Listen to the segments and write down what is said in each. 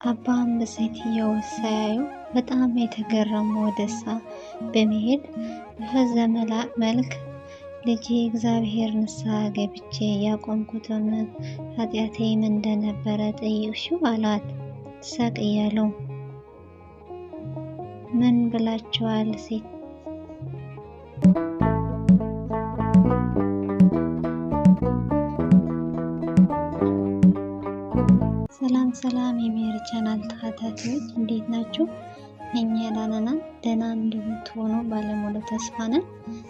አባም በሴትየው ሳያዩ በጣም የተገረሙ ወደሳ በመሄድ በፈዘዘ መልክ ልጄ እግዚአብሔር ንስሐ ገብቼ ያቆምኩትን ኃጢአቴ ምን እንደነበረ ጠይቅሽው አላት። ሳቅ እያሉ ምን ብላችኋል ሴት ሰላም የሜሪ ቻናል ተከታታዮች እንዴት ናችሁ? እኛ ደህና እንደምትሆኑ ባለሙሉ ተስፋ ነን።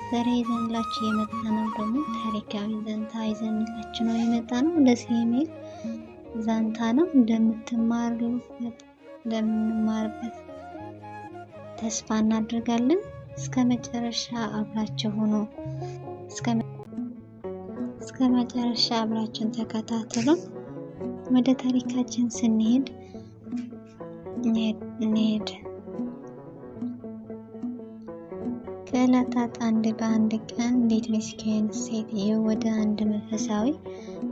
ዛሬ ይዘንላችሁ የመጣነው ደግሞ ታሪካዊ ዛንታ ይዘንላችሁ ነው የመጣነው። ደስ የሚል ዛንታ ነው። እንደምንማርበት ተስፋ እናደርጋለን። እስከ መጨረሻ አብራችሁ ሆኖ እስከ መጨረሻ አብራችሁን ተከታተሉ። ወደ ታሪካችን ስንሄድ ከዕለታት በአንድ ቀን ሌት ምስኪን ሴትዮ ወደ አንድ መንፈሳዊ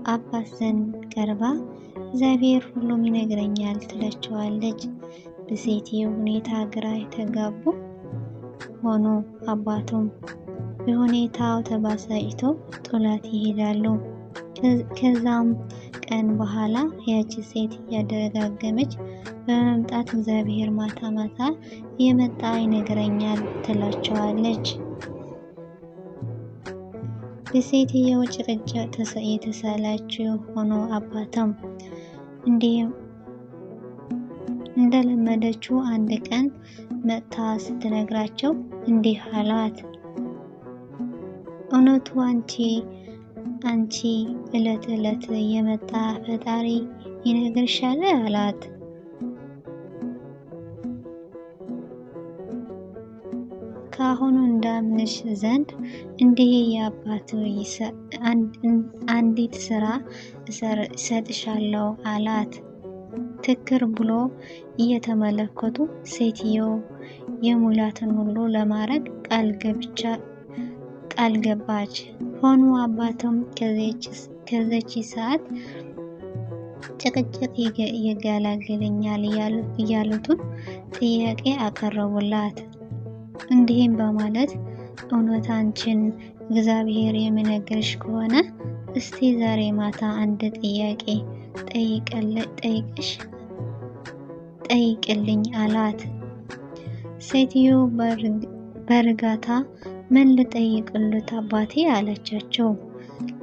አባት ዘንድ ቀርባ እግዚአብሔር ሁሉም ይነግረኛል ትላቸዋለች። በሴትዮ ሁኔታ ግራ የተጋቡ ሆኖ አባቱም በሁኔታው ተበሳጭቶ ጥሏት ይሄዳሉ። ከዛም ቀን በኋላ ያቺ ሴት እያደጋገመች በመምጣት እግዚአብሔር ማታ ማታ የመጣ ይነግረኛል ትላቸዋለች። በሴትየው ጭቅጭቅ የተሰላቸው ሆኖ አባቷም እንደለመደችው አንድ ቀን መጥታ ስትነግራቸው እንዲህ አላት። እውነቱ አንቺ ዕለት የመጣ ፈጣሪ ይነግርሻል አላት። ካሁኑ እንዳምንሽ ዘንድ እንዲህ የአባቱ አንዲት ስራ እሰጥሻለሁ አላት። ትክር ብሎ እየተመለከቱ ሴትዮ የሙላትን ሁሉ ለማድረግ ቃል ገባች። ሆኖ አባቶም ከዚች ሰዓት ጭቅጭቅ ይገላግለኛል እያሉትን ጥያቄ አቀረቡላት። እንዲህም በማለት እውነት አንቺን እግዚአብሔር የሚነግርሽ ከሆነ እስቲ ዛሬ ማታ አንድ ጥያቄ ጠይቅልኝ አላት። ሴትዮ በእርጋታ ምን ልጠይቅልት አባቴ አለቻቸው።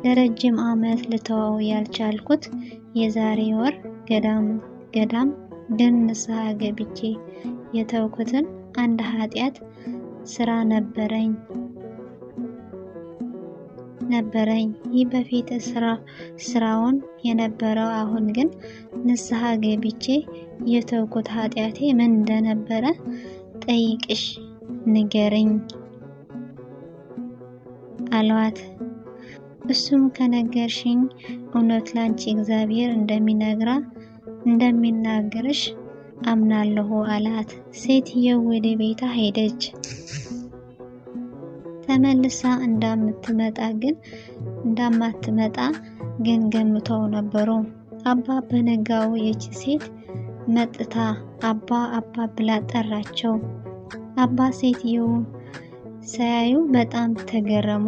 ለረጅም ዓመት ልተወው ያልቻልኩት የዛሬ ወር ገዳም ግን ንስሐ ገብቼ የተውኩትን አንድ ኃጢአት ስራ ነበረኝ። ይህ በፊት ስራውን የነበረው አሁን ግን ንስሐ ገብቼ የተውኩት ኃጢአቴ ምን እንደነበረ ጠይቅሽ ንገረኝ አሏት። እሱም ከነገርሽኝ እውነት ላንቺ እግዚአብሔር እንደሚናገርሽ አምናለሁ አላት። ሴትየው ወደ ቤቷ ሄደች። ተመልሳ እንደማትመጣ ግን ገምተው ነበሩ። አባ በነጋው የቺ ሴት መጥታ አባ ብላ ጠራቸው። አባ ሴትየውን ሳያዩ በጣም ተገረሙ።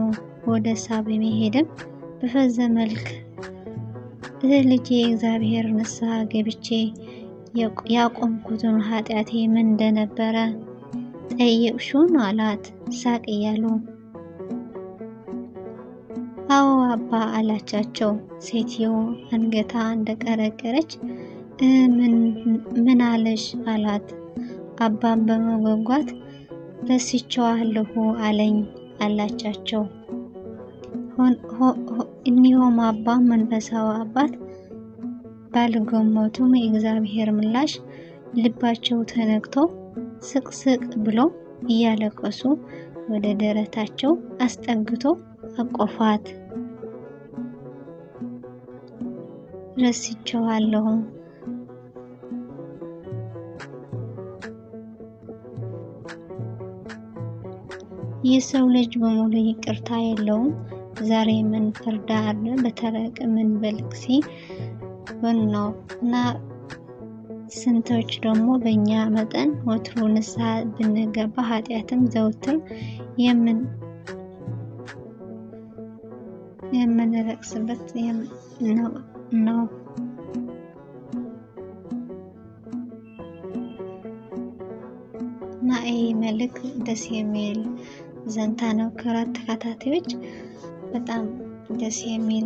ወደ እሷ በመሄድም በፈዘዘ መልክ ልጄ እግዚአብሔር ንስሐ ገብቼ ያቆምኩትን ኃጢአቴ ምን እንደነበረ ጠይቅሽውን አላት። ሳቅ እያሉ አዎ አባ አላቻቸው። ሴትየው አንገታ እንደቀረቀረች ምን አለሽ አላት። አባም በመጓጓት ረስቼዋለሁ አለኝ አላቻቸው። እኒሆም አባ መንፈሳዊ አባት ባልገመቱም የእግዚአብሔር ምላሽ ልባቸው ተነክቶ ስቅስቅ ብሎ እያለቀሱ ወደ ደረታቸው አስጠግቶ አቆፏት። ረስቼዋለሁ የሰው ልጅ በሙሉ ይቅርታ የለውም። ዛሬ ምን ፍርድ አለ በተረቀ ምን በልክሲ ነው እና ስንቶች ደግሞ በእኛ መጠን ወትሮ ንስሐ ብንገባ ኃጢአትም ዘውትር የምንረክስበት ነው። እና ይህ መልክ ደስ የሚል ዘንታ ነው። ከአራት ተከታታዮች በጣም ደስ የሚል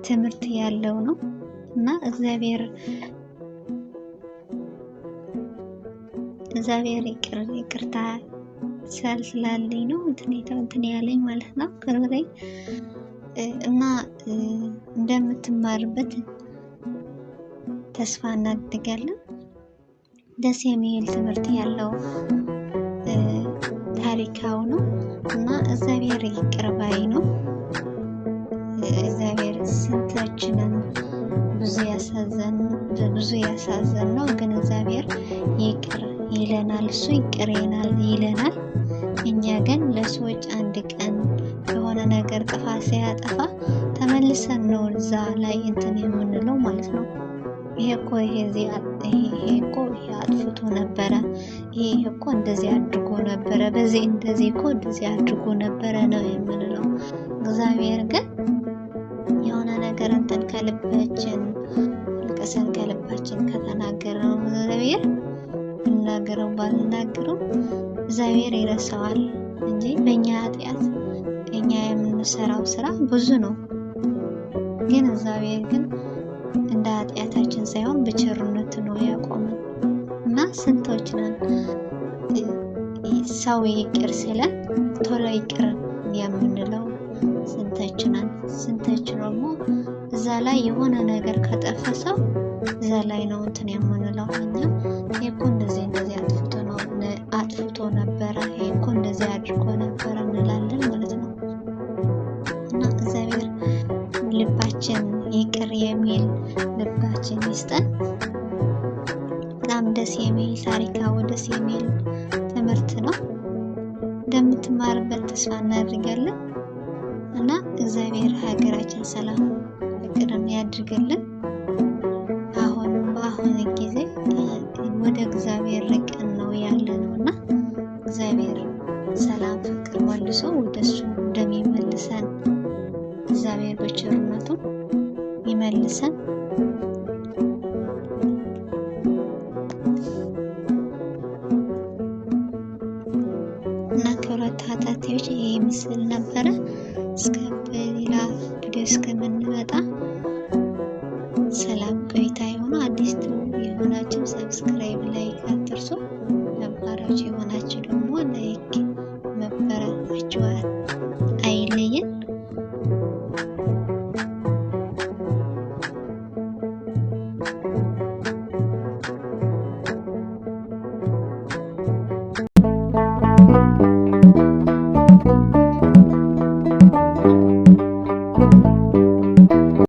ትምህርት ያለው ነው እና እግዚአብሔር ይቅርታ ስላለኝ ነው እንትን ያለኝ ማለት ነው። ከላይ እና እንደምትማርበት ተስፋ እናደርጋለን። ደስ የሚል ትምህርት ያለው ታሪካው ነው እና እግዚአብሔር ይቅር ባይ ነው። እግዚአብሔር ስንቶችንን ብዙ ያሳዘን ነው፣ ግን እግዚአብሔር ይቅር ይለናል። እሱ ይቅር ይለናል። እኛ ግን ለሰዎች አንድ ቀን የሆነ ነገር ጥፋት ሲያጠፋ ተመልሰን ነው እዛ ላይ እንትን የምንለው ማለት ነው። ይሄ እኮ አጥፍቶ ነበረ፣ ይሄ እኮ እንደዚህ አድርጎ ነበረ፣ እንደዚህ አድርጎ ነበረ ነው የምንለው። እግዚአብሔር ግን የሆነ ነገር እንትን ከልባችን ልቀሰን ከልባችን ከተናገረው እግዚአብሔር ብናገረው ባልናገረው እግዚአብሔር ይረሳዋል እንጂ በእኛ ኃጢአት እኛ የምንሰራው ስራ ብዙ ነው። ግን እግዚአብሔር ግን እንደ ኃጢአታችን ሳይሆን በቸርነቱ ነው ያቆመን እና ስንቶች ነን ሰው ይቅር ሲለን ቶሎ ይቅር የምንለው ስንቶች ነን። ስንቶች ደግሞ እዛ ላይ የሆነ ነገር ከጠፈሰው እዛ ላይ ነው እንትን የምንለው። እኛ እኮ እንደዚህ አጥፍቶ ነበረ፣ እኮ እንደዚህ አድርጎ ነበረ እንላለን ማለት ነው። እና እግዚአብሔር ልባችን ይቅር የሚል ልባችን ይስጠን። በጣም ደስ የሚል ታሪካዊ ደስ የሚል ትምህርት ነው። እንደምትማርበት ተስፋ እናደርጋለን እና እግዚአብሔር ሀገራችን ሰላም ፍቅርን ያድርግልን። በአሁን ጊዜ ወደ እግዚአብሔር ርቀን ነው ያለነው እና እግዚአብሔር ሰላም ፍቅር መልሶ ወደሱ እንደሚመልሰን እግዚአብሔር በቸርነቱ ይመልሰን። እና ከሁለት ተከታታዮች ይሄ ምስል ነበረ። እስከ በሌላ ቪዲዮ እስከምንመጣ ሰላም ቆይታ የሆነ አዲስ የሆናችሁ ሰብስክራይብ ላይክ አትርሱ። ነባራችሁ የሆናችሁ ደግሞ ላይክ መበረታችሁ አይለየን።